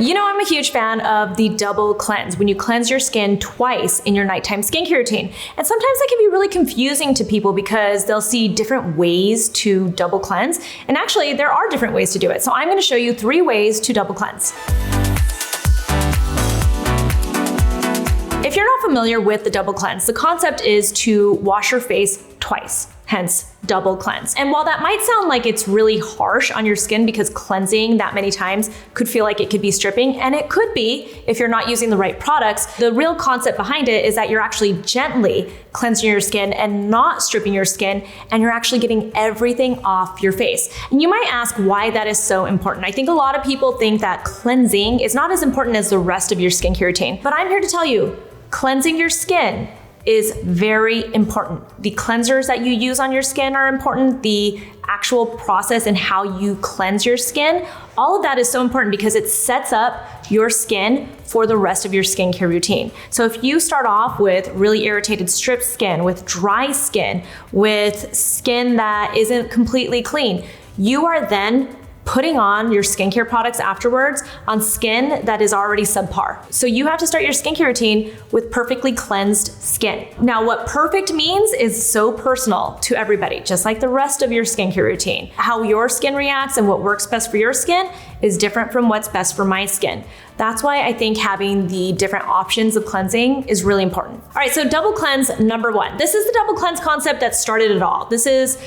You know I'm a huge fan of the double cleanse, when you cleanse your skin twice in your nighttime skincare routine. And sometimes that can be really confusing to people because they'll see different ways to double cleanse. And actually, there are different ways to do it. So I'm gonna show you 3 ways to double cleanse. If you're not familiar with the double cleanse, the concept is to wash your face twice, hence double cleanse. And while that might sound like it's really harsh on your skin because cleansing that many times could feel like it could be stripping, and it could be if you're not using the right products, the real concept behind it is that you're actually gently cleansing your skin and not stripping your skin, and you're actually getting everything off your face. And you might ask why that is so important. I think a lot of people think that cleansing is not as important as the rest of your skincare routine, but I'm here to tell you, cleansing your skin is very important. The cleansers that you use on your skin are important. The actual process and how you cleanse your skin, all of that is so important because it sets up your skin for the rest of your skincare routine. So if you start off with really irritated stripped skin, with dry skin, with skin that isn't completely clean, you are then putting on your skincare products afterwards on skin that is already subpar. So you have to start your skincare routine with perfectly cleansed skin. Now, what perfect means is so personal to everybody, just like the rest of your skincare routine. How your skin reacts and what works best for your skin is different from what's best for my skin. That's why I think having the different options of cleansing is really important. All right, so double cleanse number 1. This is the double cleanse concept that started it all. This is,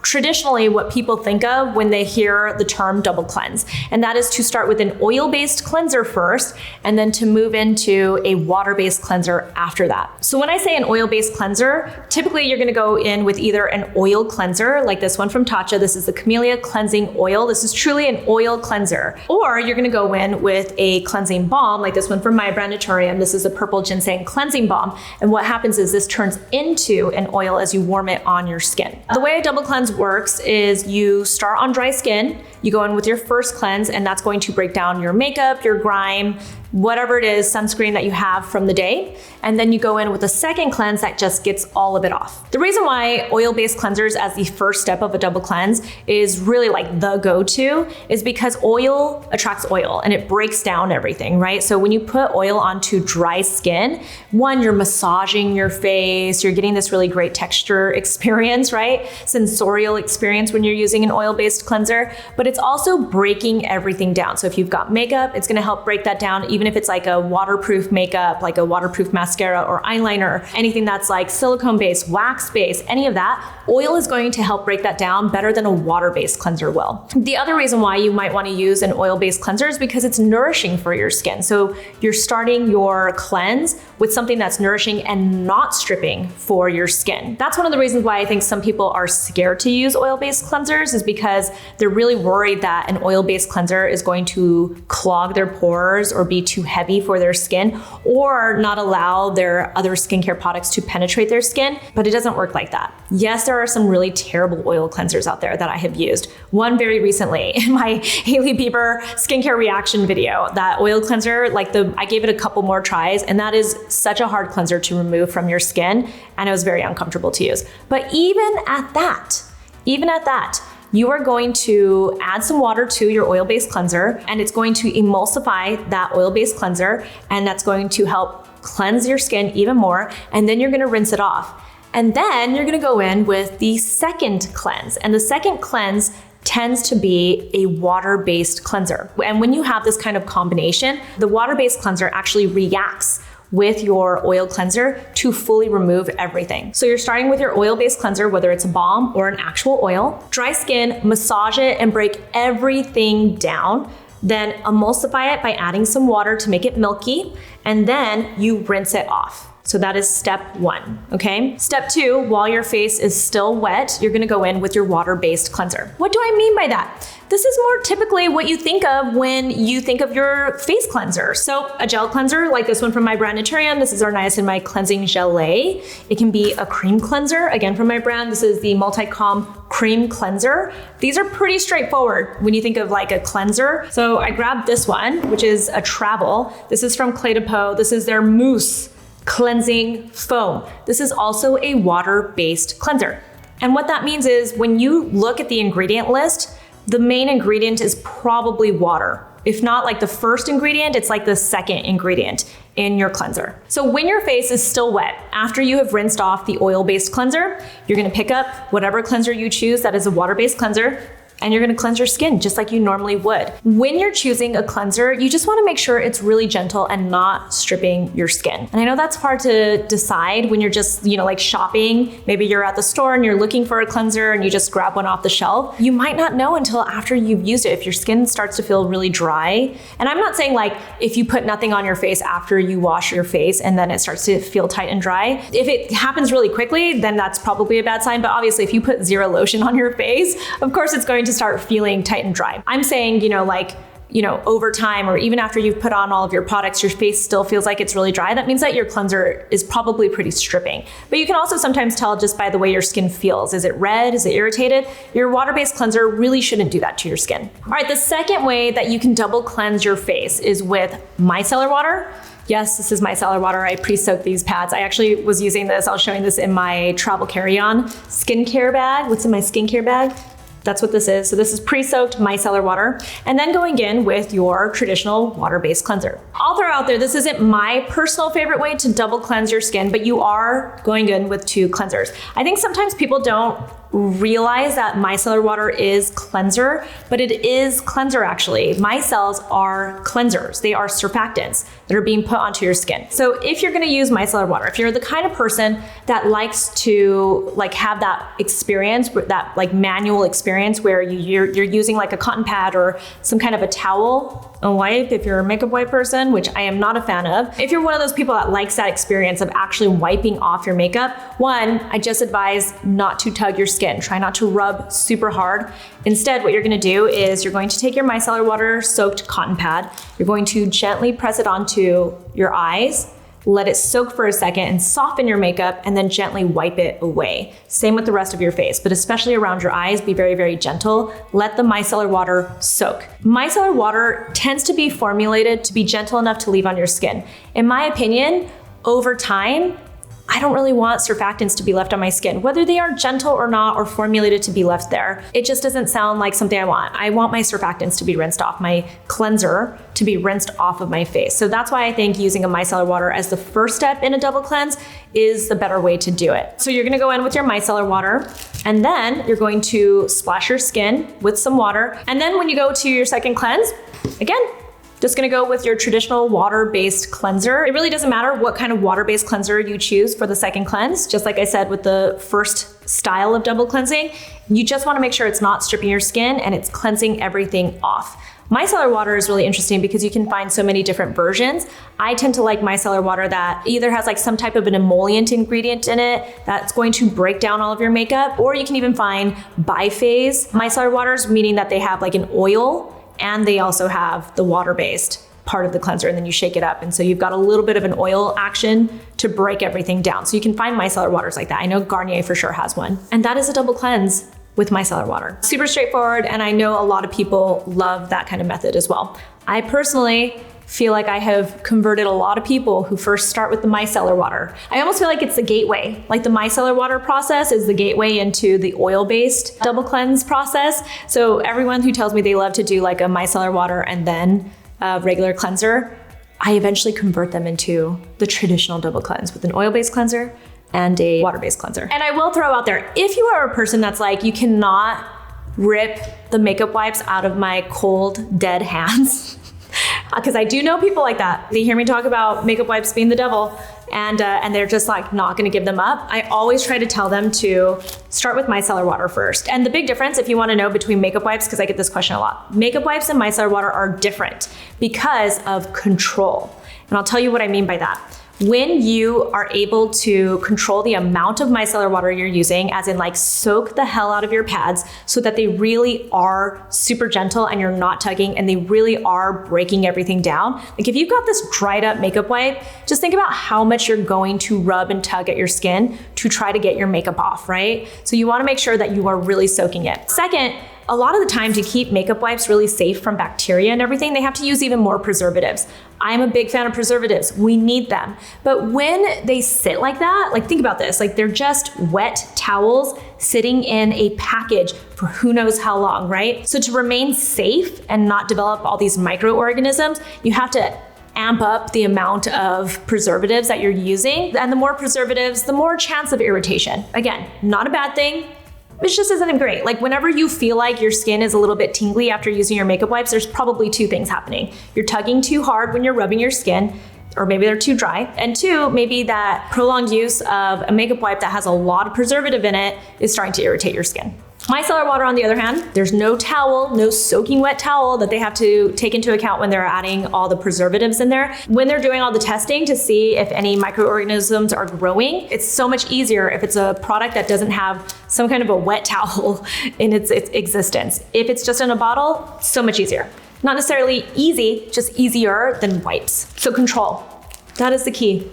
traditionally what people think of when they hear the term double cleanse. And that is to start with an oil-based cleanser first, and then to move into a water-based cleanser after that. So when I say an oil-based cleanser, typically you're gonna go in with either an oil cleanser, like this one from Tatcha. This is the Camellia cleansing oil. This is truly an oil cleanser. Or you're gonna go in with a cleansing balm, like this one from my brand NATURIUM. This is a purple ginseng cleansing balm. And what happens is this turns into an oil as you warm it on your skin. The way a double cleanse works is you start on dry skin, you go in with your first cleanse, and that's going to break down your makeup, your grime, whatever it is, sunscreen that you have from the day. And then you go in with a second cleanse that just gets all of it off. The reason why oil-based cleansers as the first step of a double cleanse is really like the go-to is because oil attracts oil and it breaks down everything, right? So when you put oil onto dry skin, one, you're massaging your face, you're getting this really great texture experience, right? Sensorial experience when you're using an oil-based cleanser, but it's also breaking everything down. So if you've got makeup, it's gonna help break that down, even if it's like a waterproof makeup, like a waterproof mascara or eyeliner, anything that's like silicone-based, wax-based, any of that, oil is going to help break that down better than a water-based cleanser will. The other reason why you might want to use an oil-based cleanser is because it's nourishing for your skin. So you're starting your cleanse with something that's nourishing and not stripping for your skin. That's one of the reasons why I think some people are scared to use oil-based cleansers, is because they're really worried that an oil-based cleanser is going to clog their pores or be too heavy for their skin, or not allow their other skincare products to penetrate their skin, but it doesn't work like that. Yes, there are some really terrible oil cleansers out there that I have used. One very recently in my Hailey Bieber skincare reaction video, that oil cleanser, I gave it a couple more tries, and that is such a hard cleanser to remove from your skin, and it was very uncomfortable to use. But even at that, you are going to add some water to your oil-based cleanser, and it's going to emulsify that oil-based cleanser, and that's going to help cleanse your skin even more, and then you're gonna rinse it off. And then you're gonna go in with the second cleanse, and the second cleanse tends to be a water-based cleanser. And when you have this kind of combination, the water-based cleanser actually reacts with your oil cleanser to fully remove everything. So you're starting with your oil-based cleanser, whether it's a balm or an actual oil. Dry skin, massage it and break everything down. Then emulsify it by adding some water to make it milky, and then you rinse it off. So that is step 1, okay? Step 2, while your face is still wet, you're gonna go in with your water-based cleanser. What do I mean by that? This is more typically what you think of when you think of your face cleanser. So a gel cleanser, like this one from my brand NATURIUM, this is our Niacinamide Cleansing Gelée. It can be a cream cleanser, again from my brand, this is the Multi-Calm Cream Cleanser. These are pretty straightforward when you think of like a cleanser. So I grabbed this one, which is a travel. This is from Peau. This is their mousse cleansing foam. This is also a water-based cleanser. And what that means is when you look at the ingredient list, the main ingredient is probably water. if not like the first ingredient, it's like the second ingredient in your cleanser. So when your face is still wet, after you have rinsed off the oil-based cleanser, you're gonna pick up whatever cleanser you choose that is a water-based cleanser, and you're gonna cleanse your skin just like you normally would. When you're choosing a cleanser, you just wanna make sure it's really gentle and not stripping your skin. And I know that's hard to decide when you're just, like shopping. Maybe you're at the store and you're looking for a cleanser and you just grab one off the shelf. You might not know until after you've used it if your skin starts to feel really dry. And I'm not saying like if you put nothing on your face after you wash your face and then it starts to feel tight and dry. If it happens really quickly, then that's probably a bad sign. But obviously if you put zero lotion on your face, of course it's going to start feeling tight and dry. I'm saying, over time or even after you've put on all of your products, your face still feels like it's really dry. That means that your cleanser is probably pretty stripping. But you can also sometimes tell just by the way your skin feels. Is it red? Is it irritated? Your water-based cleanser really shouldn't do that to your skin. All right, the second way that you can double cleanse your face is with micellar water. Yes, this is micellar water. I pre-soaked these pads. I actually was using this. I was showing this in my travel carry-on skincare bag. What's in my skincare bag? That's what this is. So this is pre-soaked micellar water, and then going in with your traditional water-based cleanser. I'll throw out there, this isn't my personal favorite way to double cleanse your skin, but you are going in with two cleansers. I think sometimes people don't realize that micellar water is cleanser, but it is cleanser actually. Micelles are cleansers. They are surfactants that are being put onto your skin. So if you're gonna use micellar water, if you're the kind of person that likes to have that experience, that manual experience where you're using like a cotton pad or some kind of a towel, a wipe if you're a makeup wipe person, which I am not a fan of. If you're one of those people that likes that experience of actually wiping off your makeup, one, I just advise not to tug your skin. Try not to rub super hard. Instead, what you're gonna do is you're going to take your micellar water soaked cotton pad, you're going to gently press it onto your eyes, let it soak for a second and soften your makeup, and then gently wipe it away. Same with the rest of your face, but especially around your eyes, be very, very gentle. Let the micellar water soak. Micellar water tends to be formulated to be gentle enough to leave on your skin. In my opinion, over time, I don't really want surfactants to be left on my skin, whether they are gentle or not or formulated to be left there. It just doesn't sound like something I want. I want my surfactants to be rinsed off, my cleanser to be rinsed off of my face. So that's why I think using a micellar water as the first step in a double cleanse is the better way to do it. So you're gonna go in with your micellar water, and then you're going to splash your skin with some water. And then when you go to your second cleanse, again, just gonna go with your traditional water-based cleanser. It really doesn't matter what kind of water-based cleanser you choose for the second cleanse. Just like I said with the first style of double cleansing, you just wanna make sure it's not stripping your skin and it's cleansing everything off. Micellar water is really interesting because you can find so many different versions. I tend to like micellar water that either has some type of an emollient ingredient in it that's going to break down all of your makeup, or you can even find biphase micellar waters, meaning that they have an oil and they also have the water-based part of the cleanser, and then you shake it up. And so you've got a little bit of an oil action to break everything down. So you can find micellar waters like that. I know Garnier for sure has one. And that is a double cleanse with micellar water. Super straightforward, and I know a lot of people love that kind of method as well. I personally feel like I have converted a lot of people who first start with the micellar water. I almost feel like it's the gateway. The micellar water process is the gateway into the oil-based double cleanse process. So everyone who tells me they love to do a micellar water and then a regular cleanser, I eventually convert them into the traditional double cleanse with an oil-based cleanser and a water-based cleanser. And I will throw out there, if you are a person that's you cannot rip the makeup wipes out of my cold, dead hands, because I do know people like that. They hear me talk about makeup wipes being the devil, and they're just not gonna give them up. I always try to tell them to start with micellar water first. And the big difference, if you wanna know, between makeup wipes, because I get this question a lot, makeup wipes and micellar water are different because of control. And I'll tell you what I mean by that. When you are able to control the amount of micellar water you're using, as in soak the hell out of your pads so that they really are super gentle and you're not tugging and they really are breaking everything down. If you've got this dried up makeup wipe, just think about how much you're going to rub and tug at your skin to try to get your makeup off, right? So you wanna make sure that you are really soaking it. Second, a lot of the time, to keep makeup wipes really safe from bacteria and everything, they have to use even more preservatives. I'm a big fan of preservatives. We need them. But when they sit like that, like think about this, like they're just wet towels sitting in a package for who knows how long, right? So to remain safe and not develop all these microorganisms, you have to amp up the amount of preservatives that you're using. And the more preservatives, the more chance of irritation. Again, not a bad thing. It just isn't great. Like whenever you feel like your skin is a little bit tingly after using your makeup wipes, there's probably two things happening. You're tugging too hard when you're rubbing your skin, or maybe they're too dry. And two, maybe that prolonged use of a makeup wipe that has a lot of preservative in it is starting to irritate your skin. Micellar water, on the other hand, there's no towel, no soaking wet towel that they have to take into account when they're adding all the preservatives in there. When they're doing all the testing to see if any microorganisms are growing, it's so much easier if it's a product that doesn't have some kind of a wet towel in its existence. If it's just in a bottle, so much easier. Not necessarily easy, just easier than wipes. So control, that is the key.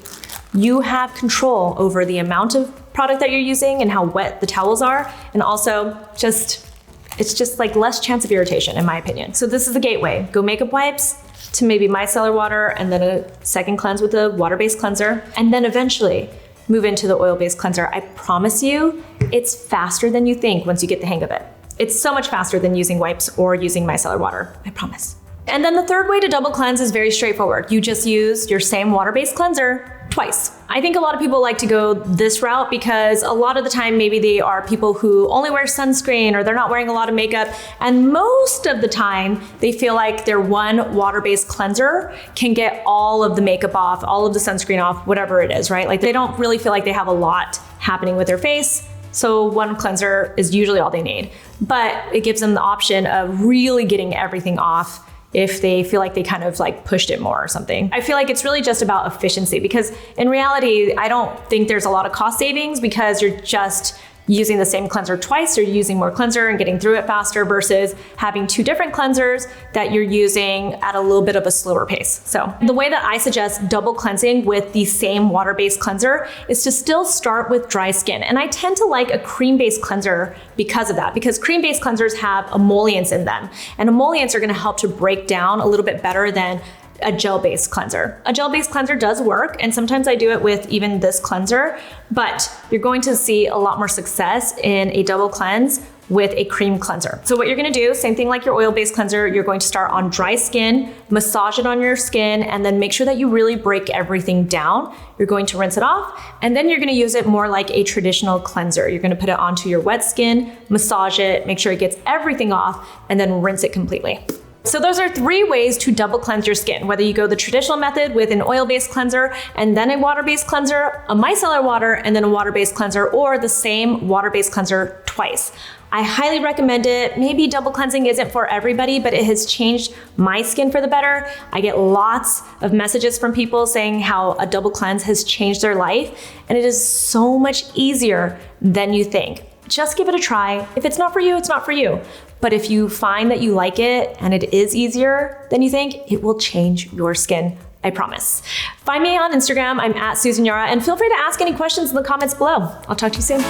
You have control over the amount of product that you're using and how wet the towels are. And also it's just like less chance of irritation in my opinion. So this is the gateway. Go makeup wipes to maybe micellar water and then a second cleanse with a water-based cleanser. And then eventually move into the oil-based cleanser. I promise you, it's faster than you think once you get the hang of it. It's so much faster than using wipes or using micellar water, I promise. And then the third way to double cleanse is very straightforward. You just use your same water-based cleanser twice. I think a lot of people like to go this route because a lot of the time maybe they are people who only wear sunscreen or they're not wearing a lot of makeup, and most of the time they feel like their one water-based cleanser can get all of the makeup off, all of the sunscreen off, whatever it is, right? Like they don't really feel like they have a lot happening with their face. So one cleanser is usually all they need, but it gives them the option of really getting everything off if they feel like they kind of like pushed it more or something. I feel like it's really just about efficiency because in reality, I don't think there's a lot of cost savings because you're just using the same cleanser twice, you're using more cleanser and getting through it faster versus having two different cleansers that you're using at a little bit of a slower pace. So the way that I suggest double cleansing with the same water-based cleanser is to still start with dry skin. And I tend to like a cream-based cleanser because of that, because cream-based cleansers have emollients in them. And emollients are gonna help to break down a little bit better than a gel-based cleanser. A gel-based cleanser does work, and sometimes I do it with even this cleanser, but you're going to see a lot more success in a double cleanse with a cream cleanser. So what you're gonna do, same thing like your oil-based cleanser, you're going to start on dry skin, massage it on your skin, and then make sure that you really break everything down. You're going to rinse it off, and then you're gonna use it more like a traditional cleanser. You're gonna put it onto your wet skin, massage it, make sure it gets everything off, and then rinse it completely. So those are 3 ways to double cleanse your skin, whether you go the traditional method with an oil-based cleanser and then a water-based cleanser, a micellar water and then a water-based cleanser, or the same water-based cleanser twice. I highly recommend it. Maybe double cleansing isn't for everybody, but it has changed my skin for the better. I get lots of messages from people saying how a double cleanse has changed their life, and it is so much easier than you think. Just give it a try. If it's not for you, it's not for you. But if you find that you like it and it is easier than you think, it will change your skin, I promise. Find me on Instagram, I'm at Susan Yara, and feel free to ask any questions in the comments below. I'll talk to you soon.